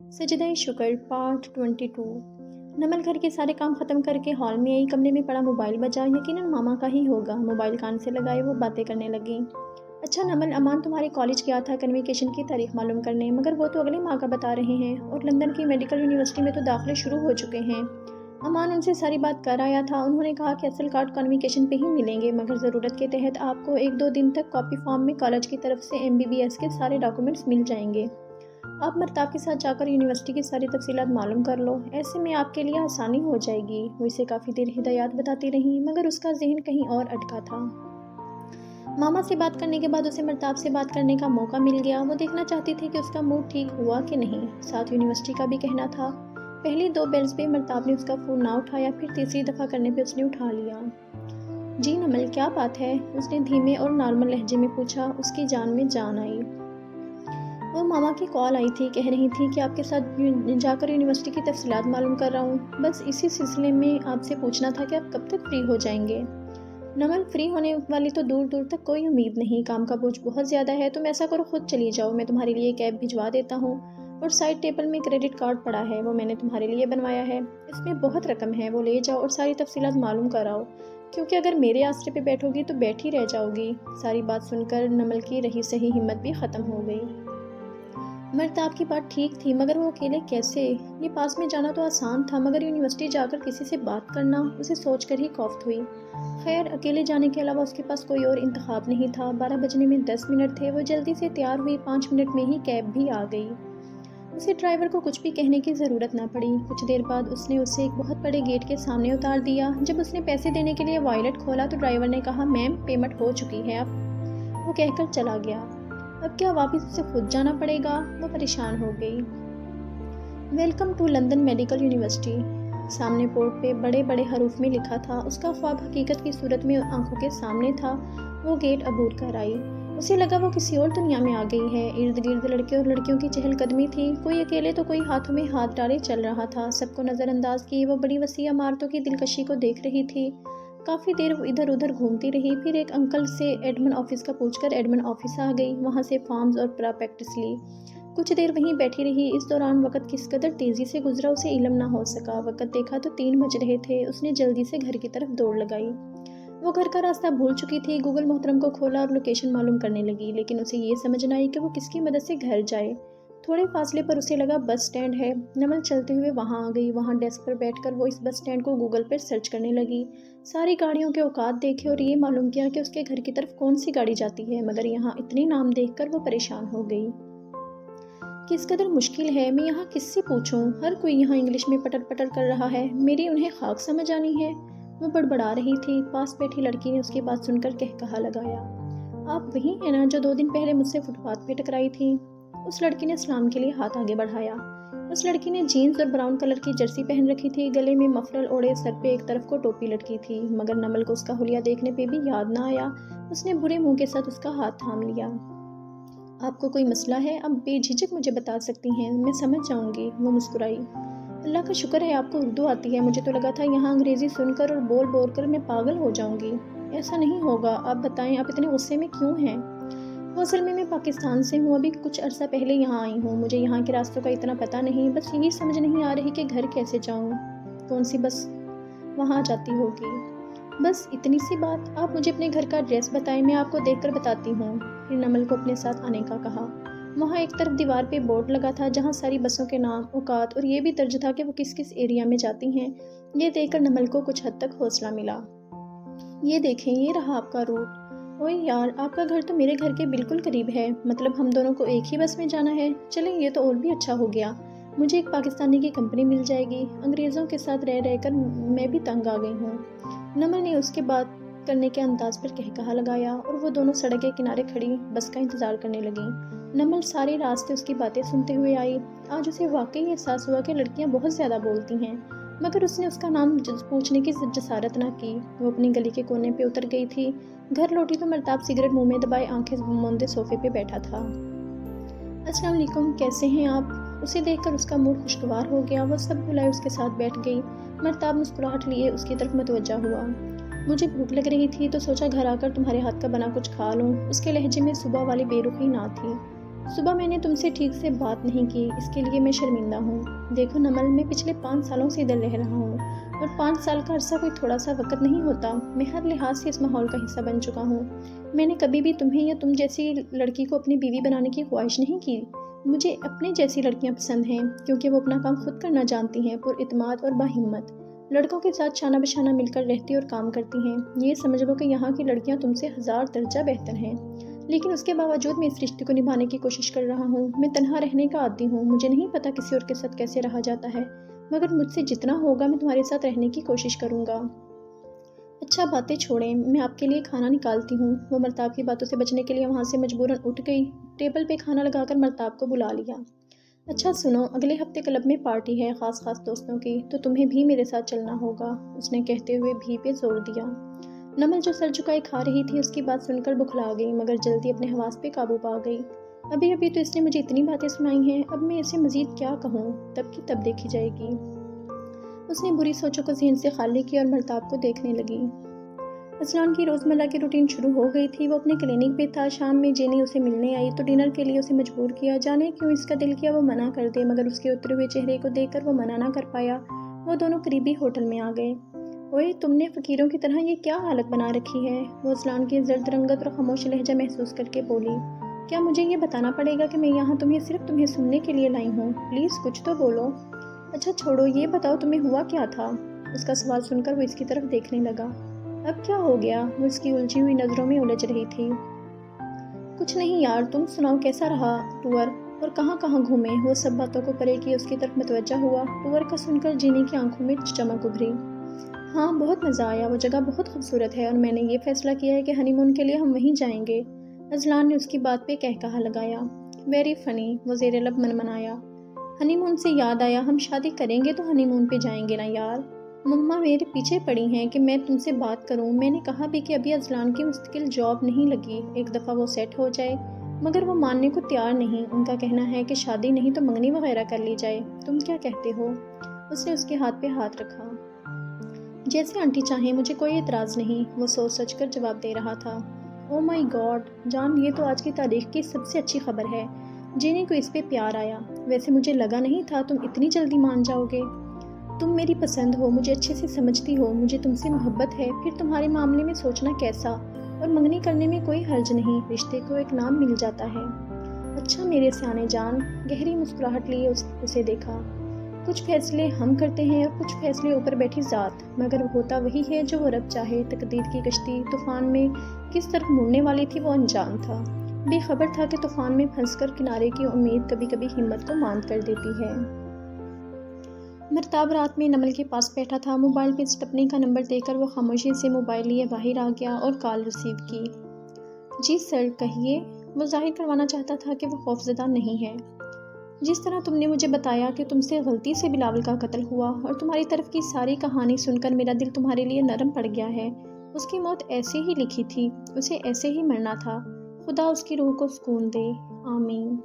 सजदा शुक्र पार्ट 22। नमल घर के सारे काम ख़त्म करके हॉल में आई। कमरे में पड़ा मोबाइल बजा। यकीनन मामा का ही होगा। मोबाइल कान से लगाए वो बातें करने लगी। अच्छा नमल, अमान तुम्हारे कॉलेज गया था कन्वोकेशन की तारीख मालूम करने, मगर वो तो अगले माह का बता रहे हैं और लंदन की मेडिकल यूनिवर्सिटी में तो दाखिले शुरू हो चुके हैं। अमान उनसे सारी बात कर आया था। उन्होंने कहा कि असल कार्ड कन्वोकेशन पे ही मिलेंगे, मगर ज़रूरत के तहत आपको 1-2 दिन तक कॉपी फॉर्म में कॉलेज की तरफ से MBBS के सारे डॉक्यूमेंट्स मिल जाएंगे। आप मर्ताब के साथ जाकर यूनिवर्सिटी की सारी तफसीलात मालूम कर लो, ऐसे में आपके लिए आसानी हो जाएगी। वो इसे काफ़ी देर हिदायत बताती रही, मगर उसका जहन कहीं और अटका था। मामा से बात करने के बाद उसे मर्ताब से बात करने का मौका मिल गया। वो देखना चाहती थी कि उसका मूड ठीक हुआ कि नहीं। साथ यूनिवर्सिटी का भी कहना था। पहली 2 बेल्स पे मर्ताब ने उसका फ़ोन ना उठाया, फिर तीसरी दफ़ा करने पे उसने उठा लिया। जी नमल, क्या बात है? उसने धीमे और नॉर्मल लहजे में पूछा। उसकी जान में जान आई। वो मामा की कॉल आई थी, कह रही थी कि आपके साथ जाकर यूनिवर्सिटी की तफसीलात मालूम कर रहा हूँ। बस इसी सिलसिले में आपसे पूछना था कि आप कब तक फ्री हो जाएंगे। नमल, फ्री होने वाली तो दूर दूर तक कोई उम्मीद नहीं। काम का बोझ बहुत ज़्यादा है। तुम ऐसा करो, खुद चली जाओ। मैं तुम्हारे लिए कैब भिजवा देता हूँ। और साइड टेबल में क्रेडिट कार्ड पड़ा है, वो मैंने तुम्हारे लिए बनवाया है। इसमें बहुत रकम है, वो ले जाओ और सारी तफसीलात मालूम कराओ, क्योंकि अगर मेरे आसरे पे बैठोगी तो बैठी रह जाओगी। सारी बात सुनकर नमल की रही सही हिम्मत भी ख़त्म हो गई। मर्ताब की बात ठीक थी, मगर वो अकेले कैसे? ये पास में जाना तो आसान था, मगर यूनिवर्सिटी जाकर किसी से बात करना, उसे सोचकर ही खौफ हुई। खैर, अकेले जाने के अलावा उसके पास कोई और इंतखाब नहीं था। 12 बजने में 10 मिनट थे। वो जल्दी से तैयार हुई। 5 मिनट में ही कैब भी आ गई। उसे ड्राइवर को कुछ भी कहने की ज़रूरत ना पड़ी। कुछ देर बाद उसने उसे एक बहुत बड़े गेट के सामने उतार दिया। जब उसने पैसे देने के लिए वॉलेट खोला तो ड्राइवर ने कहा, मैम पेमेंट हो चुकी है। अब वो कहकर चला गया। अब क्या वापस उसे खुद जाना पड़ेगा? वो परेशान हो गई। Welcome to London medical university, सामने बोर्ड पे बड़े बड़े हरूफ में लिखा था। उसका ख्वाब हकीकत की सूरत में आंखों के सामने था। वो गेट अबूर कर आई। उसे लगा वो किसी और दुनिया में आ गई है। इर्द गिर्द लड़के और लड़कियों की चहलकदमी थी। कोई अकेले तो कोई हाथों में हाथ डाले चल रहा था। सबको नज़रअंदाज किए वो बड़ी वसी इमारतों की दिलकशी को देख रही थी। काफ़ी देर इधर उधर घूमती रही। फिर एक अंकल से एडमिन ऑफिस का पूछकर एडमिन ऑफिस आ गई। वहाँ से फॉर्म्स और प्रॉस्पेक्टस ली। कुछ देर वहीं बैठी रही। इस दौरान वक़्त किस कदर तेज़ी से गुजरा उसे इल्म ना हो सका। वक़्त देखा तो 3 बज रहे थे। उसने जल्दी से घर की तरफ दौड़ लगाई। वो घर का रास्ता भूल चुकी थी। गूगल मोहतरम को खोला और लोकेशन मालूम करने लगी, लेकिन उसे ये समझ न आई कि वो किसकी मदद से घर जाए। थोड़े फासले पर उसे लगा बस स्टैंड है। नमल चलते हुए वहाँ आ गई। वहाँ डेस्क पर बैठकर वो इस बस स्टैंड को गूगल पर सर्च करने लगी। सारी गाड़ियों के औकात देखे और ये मालूम किया कि उसके घर की तरफ कौन सी गाड़ी जाती है, मगर यहाँ इतने नाम देखकर वो परेशान हो गई। किस कदर मुश्किल है, मैं यहाँ किससे पूछूं? हर कोई यहाँ इंग्लिश में पटर पटर कर रहा है। मेरी उन्हें खाक समझ आनी है। वो बड़बड़ा रही थी। पास बैठी लड़की ने उसकी बात सुनकर कहकहा लगाया, आप वही हैं ना जो 2 दिन पहले मुझसे फुटपाथ पे टकराई थी? उस लड़की ने सलाम के लिए हाथ आगे बढ़ाया। उस लड़की ने जीन्स और ब्राउन कलर की जर्सी पहन रखी थी। गले में मफलर ओढ़े, सर पे एक तरफ को टोपी लटकी थी, मगर नमल को उसका हुलिया देखने पे भी याद ना आया। उसने बुरे मुंह के साथ उसका हाथ थाम लिया। आपको कोई मसला है? अब बेझिझक मुझे बता सकती हैं, मैं समझ जाऊंगी। वो मुस्कुराई। अल्लाह का शुक्र है आपको उर्दू आती है। मुझे तो लगा था यहाँ अंग्रेज़ी सुनकर और बोल बोल कर मैं पागल हो जाऊंगी। ऐसा नहीं होगा। आप बताएं, आप इतने गुस्से में क्यों हैं? वो असल में मैं पाकिस्तान से हूँ। अभी कुछ अरसा पहले यहाँ आई हूँ। मुझे यहाँ के रास्तों का इतना पता नहीं। बस यही समझ नहीं आ रही कि घर कैसे जाऊँ। कौन सी बस वहाँ जाती होगी? बस इतनी सी बात। आप मुझे अपने घर का एड्रेस बताएं, मैं आपको देखकर बताती हूँ। फिर नमल को अपने साथ आने का कहा। वहाँ एक तरफ दीवार पे बोर्ड लगा था जहाँ सारी बसों के नाम, औकात और ये भी दर्ज था कि वो किस किस एरिया में जाती हैं। ये देखकर नमल को कुछ हद तक हौसला मिला। ये देखें, ये रहा आपका रूट। ओए यार, आपका घर तो मेरे घर के बिल्कुल करीब है। मतलब हम दोनों को एक ही बस में जाना है। चलें, ये तो और भी अच्छा हो गया। मुझे एक पाकिस्तानी की कंपनी मिल जाएगी। अंग्रेज़ों के साथ रह रहकर मैं भी तंग आ गई हूँ। नमल ने उसके बात करने के अंदाज पर कहकहा लगाया और वो दोनों सड़क के किनारे खड़ी बस का इंतज़ार करने लगी। नमल सारे रास्ते उसकी बातें सुनते हुए आई। आज उसे वाकई एहसास हुआ कि लड़कियां बहुत ज़्यादा बोलती हैं, मगर उसने उसका नाम पूछने की जसारत ना की। वो अपनी गली के कोने पे उतर गई थी। घर लौटी तो मर्ताब सिगरेट मुंह में दबाए आंखें मूंदे सोफे पे बैठा था। अस्सलाम वालेकुम, कैसे हैं आप? उसे देखकर उसका मूड खुशगवार हो गया। वो सब भुलाए उसके साथ बैठ गई। मर्ताब मुस्कुराहट लिए उसकी तरफ मुतवज्जा हुआ। मुझे भूख लग रही थी तो सोचा घर आकर तुम्हारे हाथ का बना कुछ खा लूं। उसके लहजे में सुबह वाली बेरुखी ना थी। صبح میں نے تم سے ٹھیک سے بات نہیں کی، اس کے لیے میں شرمندہ ہوں۔ دیکھو نمل، میں پچھلے 5 سالوں سے ادھر رہ رہا ہوں، اور 5 سال کا عرصہ کوئی تھوڑا سا وقت نہیں ہوتا۔ میں ہر لحاظ سے اس ماحول کا حصہ بن چکا ہوں۔ میں نے کبھی بھی تمہیں یا تم جیسی لڑکی کو اپنی بیوی بنانے کی خواہش نہیں کی۔ مجھے اپنے جیسی لڑکیاں پسند ہیں، کیونکہ وہ اپنا کام خود کرنا جانتی ہیں، پر اعتماد اور باہمت، لڑکوں کے ساتھ شانہ بشانہ مل کر رہتی اور کام کرتی ہیں۔ یہ سمجھ لو کہ یہاں کی لڑکیاں تم سے 1000 درجہ بہتر ہیں، لیکن اس کے باوجود میں اس رشتے کو نبھانے کی کوشش کر رہا ہوں۔ میں تنہا رہنے کا عادی ہوں، مجھے نہیں پتا کسی اور کے ساتھ کیسے رہا جاتا ہے، مگر مجھ سے جتنا ہوگا میں تمہارے ساتھ رہنے کی کوشش کروں گا۔ اچھا باتیں چھوڑیں، میں آپ کے لیے کھانا نکالتی ہوں۔ وہ مرتاب کی باتوں سے بچنے کے لیے وہاں سے مجبوراً اٹھ گئی، ٹیبل پہ کھانا لگا کر مرتاب کو بلا لیا۔ اچھا سنو، اگلے ہفتے کلب میں پارٹی ہے خاص دوستوں کی، تو تمہیں بھی میرے ساتھ چلنا ہوگا، اس نے کہتے ہوئے بھی پہ زور دیا۔ نمل جو سر جھکائے کھا رہی تھی اس کی بات سن کر بکھلا گئی، مگر جلدی اپنے حواس پہ قابو پا گئی۔ ابھی تو اس نے مجھے اتنی باتیں سنائی ہیں، اب میں اسے مزید کیا کہوں، تب کی تب دیکھی جائے گی۔ اس نے بری سوچوں کو ذہن سے خالی کیا اور مرتاب کو دیکھنے لگی۔ اذلان کی روزمرہ کی روٹین شروع ہو گئی تھی۔ وہ اپنے کلینک پہ تھا، شام میں جینی اسے ملنے آئی تو ڈنر کے لیے اسے مجبور کیا۔ جانے کیوں اس کا دل کیا وہ منع کر دے، مگر اس کے اترے ہوئے چہرے کو دیکھ کر وہ منع نہ کر پایا۔ وہ دونوں قریبی ہوٹل میں آ گئے۔ اوئے، تم نے فقیروں کی طرح یہ کیا حالت بنا رکھی ہے؟ وہ اذلان کی زرد رنگت اور خاموش لہجہ محسوس کر کے بولی۔ کیا مجھے یہ بتانا پڑے گا کہ میں یہاں صرف تمہیں سننے کے لیے لائی ہوں؟ پلیز کچھ تو بولو۔ اچھا چھوڑو، یہ بتاؤ تمہیں ہوا کیا تھا؟ اس کا سوال سن کر وہ اس کی طرف دیکھنے لگا۔ اب کیا ہو گیا؟ وہ اس کی الجھی ہوئی نظروں میں الجھ رہی تھی۔ کچھ نہیں یار، تم سناؤ کیسا رہا ٹور اور کہاں کہاں گھومے؟ وہ سب باتوں کو پرے کیے اس کی طرف متوجہ ہوا۔ ٹور کا سن کر جینی کی آنکھوں میں چمک ابھری۔ ہاں بہت مزہ آیا، وہ جگہ بہت خوبصورت ہے اور میں نے یہ فیصلہ کیا ہے کہ ہنی مون کے لیے ہم وہیں جائیں گے۔ اذلان نے اس کی بات پہ کہا لگایا۔ ویری فنی، وہ زیر لب منمنایا۔ ہنی مون سے یاد آیا، ہم شادی کریں گے تو ہنی مون پہ جائیں گے نا یار۔ مما میرے پیچھے پڑی ہیں کہ میں تم سے بات کروں۔ میں نے کہا بھی کہ ابھی اذلان کی مستقل جاب نہیں لگی، ایک دفعہ وہ سیٹ ہو جائے، مگر وہ ماننے کو تیار نہیں۔ ان کا کہنا ہے کہ شادی نہیں تو منگنی وغیرہ کر لی جائے۔ تم کیا کہتے ہو؟ اس نے اس کے ہاتھ پہ ہاتھ رکھا۔ جیسے آنٹی چاہیں، مجھے کوئی اعتراض نہیں، وہ سوچ کر جواب دے رہا تھا۔ او مائی گاڈ جان، یہ تو آج کی تاریخ کی سب سے اچھی خبر ہے۔ جینی کو اس پہ پیار آیا۔ ویسے مجھے لگا نہیں تھا تم اتنی جلدی مان جاؤ گے۔ تم میری پسند ہو، مجھے اچھے سے سمجھتی ہو، مجھے تم سے محبت ہے، پھر تمہارے معاملے میں سوچنا کیسا؟ اور منگنی کرنے میں کوئی حرج نہیں، رشتے کو ایک نام مل جاتا ہے۔ اچھا میرے سیانے جان، گہری مسکراہٹ لیے اسے دیکھا۔ کچھ فیصلے ہم کرتے ہیں اور کچھ فیصلے اوپر بیٹھی ذات، مگر ہوتا وہی ہے جو وہ رب چاہے۔ تقدیر کی کشتی طوفان میں کس طرف مڑنے والی تھی وہ انجان تھا، بے خبر تھا کہ طوفان میں پھنس کر کنارے کی امید کبھی کبھی ہمت کو ماند کر دیتی ہے۔ مرتاب رات میں نمل کے پاس بیٹھا تھا۔ موبائل پہ اسٹپنی کا نمبر دیکھ کر وہ خاموشی سے موبائل لیے باہر آ گیا اور کال ریسیو کی۔ جی سر کہیے۔ وہ ظاہر کروانا چاہتا تھا کہ وہ خوفزدہ نہیں ہے۔ جس طرح تم نے مجھے بتایا کہ تم سے غلطی سے بلاول کا قتل ہوا اور تمہاری طرف کی ساری کہانی سن کر میرا دل تمہارے لیے نرم پڑ گیا ہے۔ اس کی موت ایسے ہی لکھی تھی، اسے ایسے ہی مرنا تھا۔ خدا اس کی روح کو سکون دے، آمین۔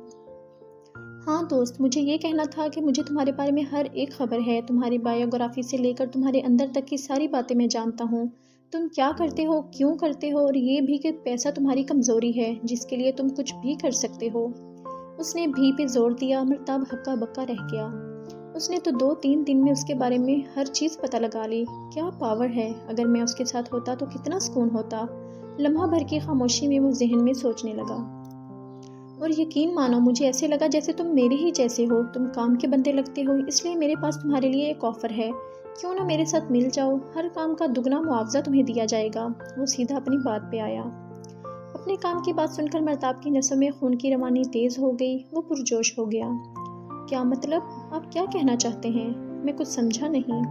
ہاں دوست، مجھے یہ کہنا تھا کہ مجھے تمہارے بارے میں ہر ایک خبر ہے، تمہاری بایوگرافی سے لے کر تمہارے اندر تک کی ساری باتیں میں جانتا ہوں۔ تم کیا کرتے ہو، کیوں کرتے ہو، اور یہ بھی کہ پیسہ تمہاری کمزوری ہے جس کے لیے تم کچھ بھی کر سکتے ہو۔ اس نے بھی پہ زور دیا۔ مرتاب ہکا بکا رہ گیا۔ اس نے تو 2-3 دن میں اس کے بارے میں ہر چیز پتہ لگا لی۔ کیا پاور ہے، اگر میں اس کے ساتھ ہوتا تو کتنا سکون ہوتا۔ لمحہ بھر کی خاموشی میں وہ ذہن میں سوچنے لگا۔ اور یقین مانو، مجھے ایسے لگا جیسے تم میرے ہی جیسے ہو، تم کام کے بندے لگتے ہو، اس لیے میرے پاس تمہارے لیے ایک آفر ہے، کیوں نہ میرے ساتھ مل جاؤ، ہر کام کا دگنا معاوضہ تمہیں دیا جائے گا۔ وہ سیدھا اپنی بات پہ آیا۔ اپنے کام کی بات سن کر مرتاب کی نسوں میں خون کی روانی تیز ہو گئی، وہ پرجوش ہو گیا۔ کیا مطلب؟ آپ کیا کہنا چاہتے ہیں؟ میں کچھ سمجھا نہیں۔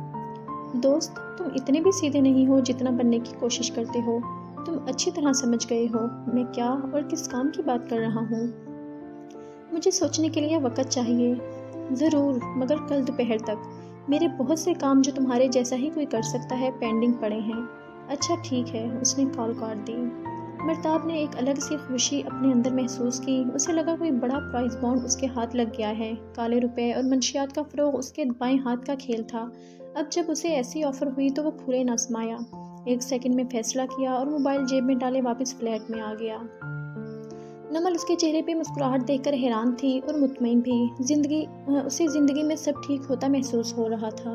دوست، تم اتنے بھی سیدھے نہیں ہو جتنا بننے کی کوشش کرتے ہو۔ تم اچھی طرح سمجھ گئے ہو میں کیا اور کس کام کی بات کر رہا ہوں۔ مجھے سوچنے کے لیے وقت چاہیے۔ ضرور، مگر کل دوپہر تک۔ میرے بہت سے کام جو تمہارے جیسا ہی کوئی کر سکتا ہے پینڈنگ پڑے ہیں۔ اچھا ٹھیک ہے، اس نے کال کاٹ دی۔ مرتاب نے ایک الگ سی خوشی اپنے اندر محسوس کی۔ اسے لگا کوئی بڑا پرائز بانڈ اس کے ہاتھ لگ گیا ہے۔ کالے روپے اور منشیات کا فروغ اس کے بائیں ہاتھ کا کھیل تھا۔ اب جب اسے ایسی آفر ہوئی تو وہ پھولے نہ سمایا۔ 1 سیکنڈ میں فیصلہ کیا اور موبائل جیب میں ڈالے واپس فلیٹ میں آ گیا۔ नमल उसके चेहरे पे मुस्कुराहट देखकर हैरान थी और मुतमईन भी। उसे ज़िंदगी में सब ठीक होता महसूस हो रहा था।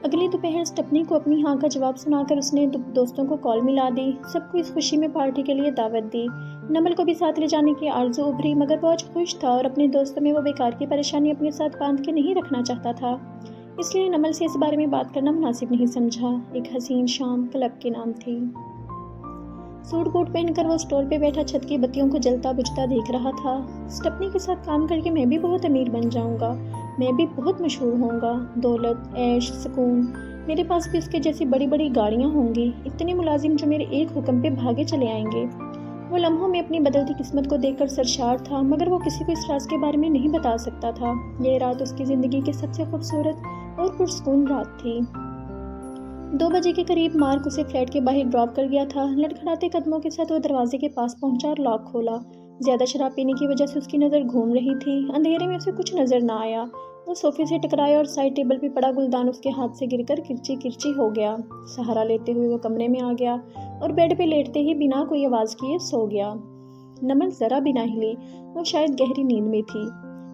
अगली दोपहर स्टेफनी को अपनी हाँ का जवाब सुनाकर उसने दोस्तों को कॉल मिला दी। सबको इस खुशी में पार्टी के लिए दावत दी। नमल को भी साथ ले जाने की आरज़ू उभरी, मगर वो आज खुश था और अपने दोस्तों में वो बेकार की परेशानी अपने साथ बांध के नहीं रखना चाहता था। इसलिए नमल से इस बारे में बात करना मुनासिब नहीं समझा। एक हसीन शाम क्लब के नाम थी। सूट बूट पहनकर वो स्टोर पे बैठा छत की बत्तियों को जलता बुझता देख रहा था। स्टेफनी के साथ काम करके मैं भी बहुत अमीर बन जाऊंगा, मैं भी बहुत मशहूर होऊंगा। दौलत, ऐश, सुकून, मेरे पास भी उसके जैसी बड़ी बड़ी गाड़ियाँ होंगी, इतने मुलाजिम जो मेरे एक हुक्म पे भागे चले आएंगे। वो लम्हों में अपनी बदलती किस्मत को देखकर सरशार था, मगर वो किसी को इस राज के बारे में नहीं बता सकता था। ये रात उसकी ज़िंदगी की सबसे खूबसूरत और पुरसकून रात थी। 2 बजे के करीब मार्क उसे फ्लैट के बाहर ड्रॉप कर गया था। लड़खड़ाते कदमों के साथ वो दरवाजे के पास पहुंचा और लॉक खोला। ज़्यादा शराब पीने की वजह से उसकी नज़र घूम रही थी। अंधेरे में उसे कुछ नज़र ना आया। वो सोफे से टकराया और साइड टेबल पे पड़ा गुलदान उसके हाथ से गिरकर किरची किरची हो गया। सहारा लेते हुए वो कमरे में आ गया और बेड पे लेटते ही बिना कोई आवाज़ किए सो गया। नमल ज़रा भी ना हिली, वो शायद गहरी नींद में थी।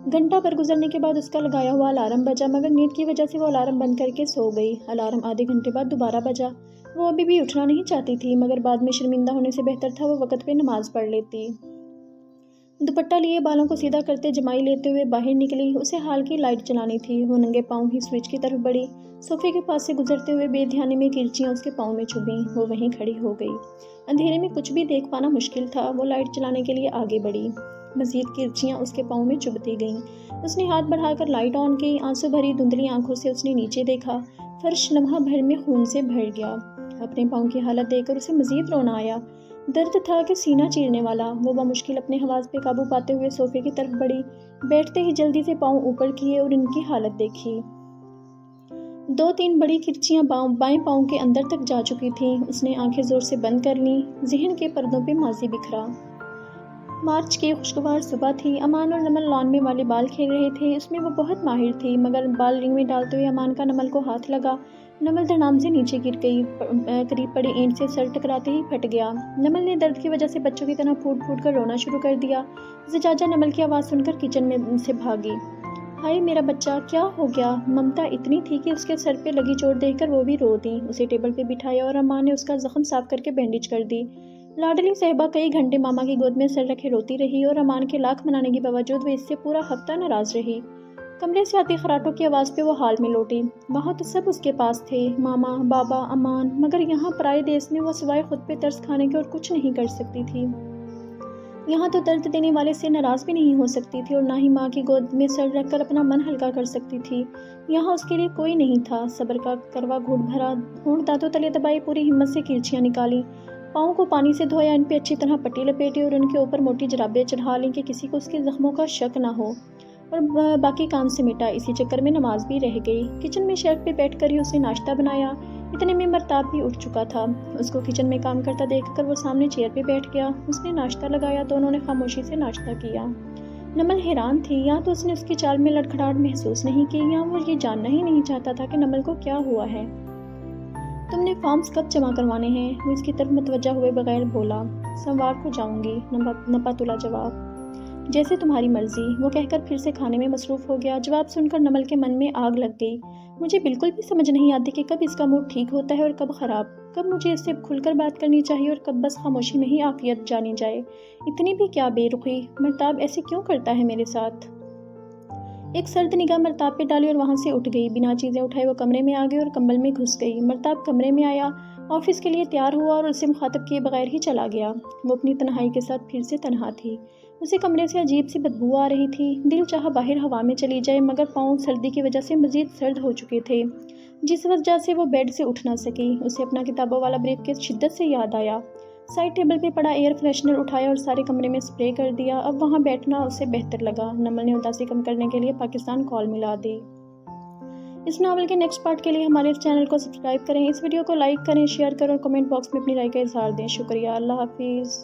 घंटा भर गुजरने के बाद उसका लगाया हुआ अलार्म बजा, मगर नींद की वजह से वो अलार्म बंद करके सो गई। अलार्म आधे घंटे बाद दोबारा बजा। वो अभी भी उठना नहीं चाहती थी, मगर बाद में शर्मिंदा होने से बेहतर था वो वक्त पे नमाज पढ़ लेती। दुपट्टा लिए बालों को सीधा करते जमाई लेते हुए बाहर निकली। उसे हाल की लाइट जलानी थी। वो नंगे पाँव ही स्विच की तरफ बढ़ी। सोफे के पास से गुजरते हुए बेध्यानी में किरचियाँ उसके पाँव में चुभीं। वो वहीं खड़ी हो गई। अंधेरे में कुछ भी देख पाना मुश्किल था। वो लाइट जलाने के लिए आगे बढ़ी। मज़ीद किरचियाँ उसके पाँव में चुभती गईं। उसने हाथ बढ़ाकर लाइट ऑन की। आंसू भरी धुंधली आंखों से उसने नीचे देखा। फर्श लम्हा भर में खून से भर गया। अपने पाँव की हालत देखकर उसे मज़ीद रोना आया। दर्द था कि सीना चीरने वाला। वो बामुश्किल अपने हवास पे काबू पाते हुए सोफे की तरफ बढ़ी। बैठते ही जल्दी से पाँव ऊपर किए और इनकी हालत देखी। 2-3 बड़ी किरचियाँ बाएं पाँव के अंदर तक जा चुकी थीं। उसने आंखें जोर से बंद कर लीं। ज़हन के पर्दों पे माजी बिखरा। मार्च की खुशगवार सुबह थी। अमान और नमल लॉन में वॉलीबॉल खेल रहे थे। उसमें वो बहुत माहिर थी, मगर बाल रिंग में डालते हुए अमान का नमल को हाथ लगा। नमल धड़ाम से नीचे गिर गई। करीब पड़ी ईंट से सर टकराते ही फट गया। नमल ने दर्द की वजह से बच्चों की तरह फूट फूट कर रोना शुरू कर दिया। ज़जाजा नमल की आवाज़ सुनकर किचन में से भागी। हाय मेरा बच्चा, क्या हो गया? ममता इतनी थी कि उसके सर पे लगी चोट देखकर वो भी रो दी। उसे टेबल पे बिठाया और अम्मा ने उसका जख्म साफ करके बैंडेज कर दी। लाडली साहिबा कई घंटे मामा की गोद में सर रखे रोती रही और अमान के लाख मनाने के बावजूद वो इससे पूरा हफ्ता नाराज रही। कमरे से आती खराटों की आवाज़ पे वो हाल में लौटी। वहाँ तो सब उसके पास थे, मामा, बाबा, अमान, मगर यहाँ पराए देश में वो सिवाय खुद पे तरस खाने के और कुछ नहीं कर सकती थी। यहाँ तो दर्द देने वाले से नाराज़ भी नहीं हो सकती थी और ना ही माँ की गोद में सर रखकर अपना मन हल्का कर सकती थी। यहाँ उसके लिए कोई नहीं था। सब्र का करवा घूंट भरा, होंठ दांतों तले दबाई, पूरी हिम्मत से किरचियाँ निकाली। पाँव को पानी से धोया, इन पे अच्छी तरह पट्टी लपेटी और उनके ऊपर मोटी जराबें चढ़ा ली कि किसी को उसके जख्मों का शक ना हो, और बाकी काम सिमटा। इसी चक्कर में नमाज भी रह गई। किचन में शेल्फ पे बैठकर ही उसने नाश्ता बनाया। इतने में मर्ताब भी उठ चुका था। उसको किचन में काम करता देखकर वो सामने चेयर पे बैठ गया। उसने नाश्ता लगाया। दोनों ने खामोशी से नाश्ता किया। नमल हैरान थी। या तो उसने उसकी चाल में लड़खड़ाहट महसूस नहीं की, या वो ये जानना ही नहीं चाहता था कि नमल को क्या हुआ है। तुमने फॉर्म्स कब जमा करवाने हैं? वो इसकी तरफ मुतवज्जा हुए बगैर बोला। सोमवार को जाऊंगी, नपा तुला जवाब। जैसे तुम्हारी मर्जी, वो कहकर फिर से खाने में मसरूफ़ हो गया। जवाब सुनकर नमल के मन में आग लग गई। मुझे बिल्कुल भी समझ नहीं आती कि कब इसका मूड ठीक होता है और कब ख़राब, कब मुझे इससे खुलकर बात करनी चाहिए और कब बस खामोशी में ही आफियत जानी जाए। इतनी भी क्या बेरुखी, मर्ताब ऐसे क्यों करता है मेरे साथ? एक सर्द निगाह मर्ताब पे डाली और वहाँ से उठ गई। बिना चीज़ें उठाए वो कमरे में आ गई और कंबल में घुस गई। मर्ताब कमरे में आया, ऑफिस के लिए तैयार हुआ और उसे मुखातब किए बगैर ही चला गया। वो अपनी तन्हाई के साथ फिर से तन्हा थी। उसे कमरे से अजीब सी बदबू आ रही थी। दिल चाहा बाहर हवा में चली जाए, मगर पाँव सर्दी की वजह से मज़ीद सर्द हो चुके थे, जिस वजह से वो बेड से उठ ना सकी। उसे अपना किताबों वाला ब्रीफकेस शिद्दत से याद आया। साइड टेबल पे पड़ा एयर फ्रेशनर उठाया और सारे कमरे में स्प्रे कर दिया। अब वहाँ बैठना उसे बेहतर लगा। नमल ने उदासी कम करने के लिए पाकिस्तान कॉल मिला दी। इस नावल के नेक्स्ट पार्ट के लिए हमारे इस चैनल को सब्सक्राइब करें, इस वीडियो को लाइक करें, शेयर करें और कमेंट बॉक्स में अपनी राय का इजहार दें। शुक्रिया। अल्लाह हाफिज़।